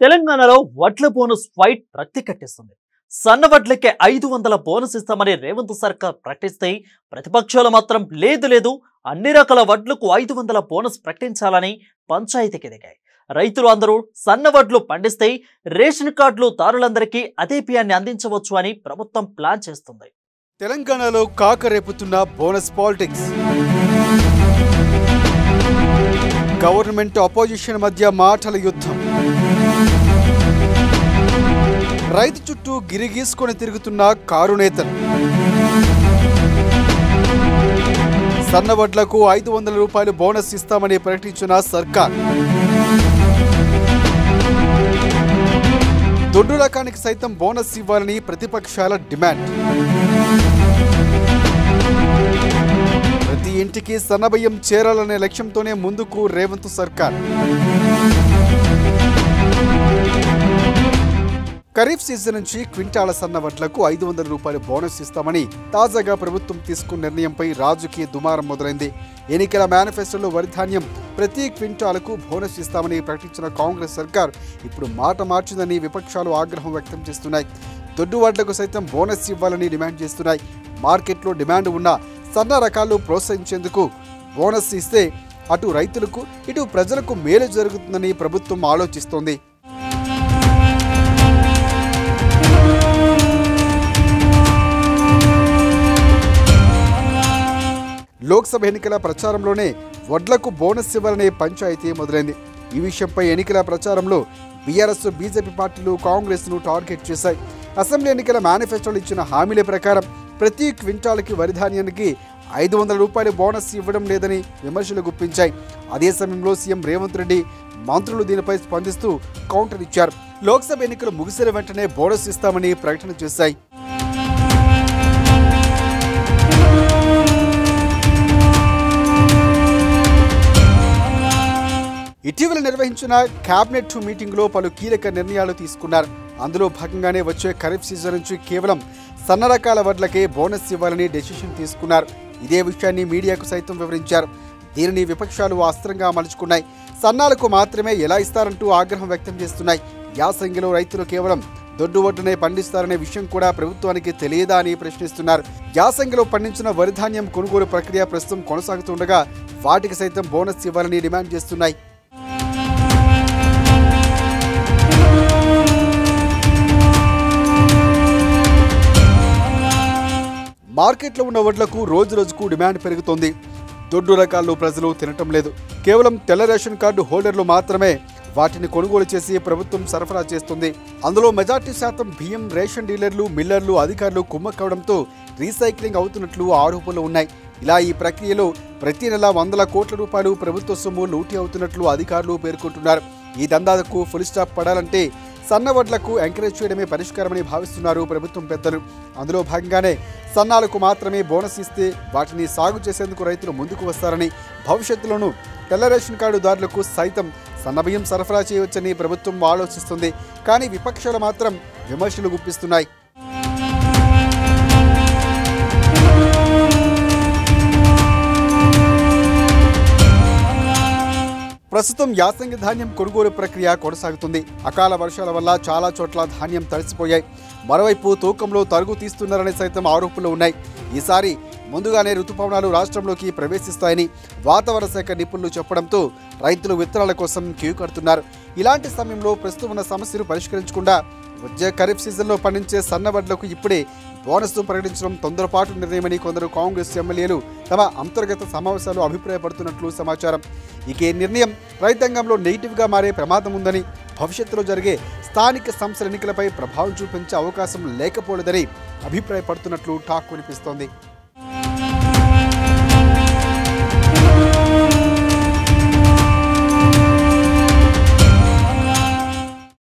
తెలంగాణలో వడ్ల bonus fight రక్తి కట్టిస్తుంది. సన్న వడ్లకే 500 బోనస్ ఇస్తామని రేవంత్ సర్కార్ ప్రకటిస్తే ప్రతిపక్షాలు మాత్రం లేదు అన్ని రకాల వడ్లకు 500 బోనస్ ప్రకటించాలని పంచాయతీకి దిగాయి. రైతులు అందరూ సన్న వడ్లు పండిస్తే రేషన్ కార్డులు దారులందరికీ అదే బియ్యాన్ని అందించవచ్చు అని ప్రభుత్వం ప్లాన్ చేస్తుంది. తెలంగాణలో కాకరేపుతున్న బోనస్ పాలిటిక్స్, గవర్నమెంట్ అపోజిషన్ మధ్య మాటల యుద్ధం, రైతు చుట్టూ గిరిగీసుకొని తిరుగుతున్న కారు నేతలు, సన్నవడ్లకు 500 రూపాయలు బోనస్ ఇస్తామని ప్రకటించిన సర్కార్, దొడ్డు రకానికి సైతం బోనస్ ఇవ్వాలని ప్రతిపక్షాల డిమాండ్, ప్రతి ఇంటికి సన్నబియ్యం చేరాలనే లక్ష్యంతోనే ముందుకు రేవంత్ సర్కార్. ఖరీఫ్ సీజన్ నుంచి క్వింటాల సన్న వడ్లకు 500 రూపాయలు బోనస్ ఇస్తామని తాజాగా ప్రభుత్వం తీసుకున్న నిర్ణయంపై రాజకీయ దుమారం మొదలైంది. ఎన్నికల మేనిఫెస్టోలో వరి ధాన్యం ప్రతి క్వింటాలకు బోనస్ ఇస్తామని ప్రకటించిన కాంగ్రెస్ సర్కార్ ఇప్పుడు మాట మార్చిందని విపక్షాలు ఆగ్రహం వ్యక్తం చేస్తున్నాయి. దొడ్డు వడ్లకు సైతం బోనస్ ఇవ్వాలని డిమాండ్ చేస్తున్నాయి. మార్కెట్లో డిమాండ్ ఉన్న సన్న రకాలు ప్రోత్సహించేందుకు బోనస్ ఇస్తే అటు రైతులకు ఇటు ప్రజలకు మేలు జరుగుతుందని ప్రభుత్వం ఆలోచిస్తోంది. లోక్సభ ఎన్నికల ప్రచారంలోనే వడ్లకు బోనస్ ఇవ్వాలనే పంచాయతీ మొదలైంది. ఈ విషయంపై ఎన్నికల ప్రచారంలో బీఆర్ఎస్, బీజేపీ పార్టీలు కాంగ్రెస్ను టార్గెట్ చేశాయి. అసెంబ్లీ ఎన్నికల మేనిఫెస్టోలో ఇచ్చిన హామీల ప్రకారం ప్రతి క్వింటాల్కి వరి ధాన్యానికి 500 రూపాయలు బోనస్ ఇవ్వడం లేదని విమర్శలు గుప్పించాయి. అదే సమయంలో సీఎం రేవంత్ రెడ్డి, మంత్రులు దీనిపై స్పందిస్తూ కౌంటర్ ఇచ్చారు. లోక్సభ ఎన్నికలు ముగిసిన వెంటనే బోనస్ ఇస్తామని ప్రకటన చేశాయి. ఇటీవల నిర్వహించిన క్యాబినెట్ మీటింగ్లో పలు కీలక నిర్ణయాలు తీసుకున్నారు. అందులో భాగంగానే వచ్చే ఖరీఫ్ సీజన్ నుంచి కేవలం సన్న రకాల వడ్లకే బోనస్ ఇవ్వాలని డెసిషన్ తీసుకున్నారు. ఇదే విషయాన్ని మీడియాకు సైతం వివరించారు. దీనిని విపక్షాలు అస్త్రంగా మలుచుకున్నాయి. సన్నాలకు మాత్రమే ఎలా ఇస్తారంటూ ఆగ్రహం వ్యక్తం చేస్తున్నాయి. యాసంగిలో రైతులు కేవలం దొడ్డు వడ్డునే పండిస్తారనే విషయం కూడా ప్రభుత్వానికి తెలియదా అని ప్రశ్నిస్తున్నారు. యాసంగిలో పండించిన వరి ధాన్యం కొనుగోలు ప్రక్రియ ప్రస్తుతం కొనసాగుతుండగా వాటికి సైతం బోనస్ ఇవ్వాలని డిమాండ్ చేస్తున్నాయి. మార్కెట్లో ఉన్న వడ్లకు రోజు రోజుకు డిమాండ్ పెరుగుతోంది. దొడ్డు రకాల్లో ప్రజలు తినటం లేదు. కేవలం తెల్ల రేషన్ కార్డు హోల్డర్లు మాత్రమే వాటిని కొనుగోలు చేసి ప్రభుత్వం సరఫరా చేస్తుంది. అందులో మెజార్టీ శాతం బియ్యం రేషన్ డీలర్లు, మిల్లర్లు, అధికారులు కుమ్మక్కవడంతో రీసైక్లింగ్ అవుతున్నట్లు ఆరోపణలు ఉన్నాయి. ఇలా ఈ ప్రక్రియలో ప్రతి నెల 100 కోట్ల రూపాయలు ప్రభుత్వ సొమ్ము లూటీ అవుతున్నట్లు అధికారులు పేర్కొంటున్నారు. ఈ దందాకు ఫుల్ స్టాప్ పడాలంటే సన్న వడ్లకు ఎంకరేజ్ చేయడమే పరిష్కారమని భావిస్తున్నారు ప్రభుత్వం పెద్దలు. అందులో భాగంగానే సన్నాలకు మాత్రమే బోనస్ ఇస్తే వాటిని సాగు చేసేందుకు రైతులు ముందుకు వస్తారని, భవిష్యత్తులోనూ తెల్ల రేషన్ కార్డుదారులకు సైతం సన్నబియ్యం సరఫరా చేయవచ్చని ప్రభుత్వం ఆలోచిస్తుంది. కానీ విపక్షాలు మాత్రం విమర్శలు గుప్పిస్తున్నాయి. ప్రస్తుతం యాసంగి ధాన్యం కొనుగోలు ప్రక్రియ కొనసాగుతుంది. అకాల వర్షాల వల్ల చాలా చోట్ల ధాన్యం తడిసిపోయాయి. మరోవైపు తూకంలో తరుగు తీస్తున్నారని సైతం ఆరోపణలు ఉన్నాయి. ఈసారి ముందుగానే రుతుపవనాలు రాష్ట్రంలోకి ప్రవేశిస్తాయని వాతావరణ శాఖ నిపుణులు చెప్పడంతో రైతులు విత్తనాల కోసం క్యూ కడుతున్నారు. ఇలాంటి సమయంలో ప్రస్తుతం ఉన్న సమస్యను పరిష్కరించకుండా వచ్చే ఖరీఫ్ సీజన్లో పండించే సన్న వడ్లకు ఇప్పుడే బోనస్ ప్రకటించడం తొందరపాటు నిర్ణయమని కొందరు కాంగ్రెస్ ఎమ్మెల్యేలు తమ అంతర్గత సమావేశాలు అభిప్రాయపడుతున్నట్లు సమాచారం. ఇక ఈ నిర్ణయం రైతాంగంలో నెగిటివ్గా మారే ప్రమాదం ఉందని, భవిష్యత్తులో జరిగే స్థానిక సంస్థల ఎన్నికలపై ప్రభావం చూపించే అవకాశం లేకపోలేదని అభిప్రాయపడుతున్నట్లు టాక్ వినిపిస్తోంది.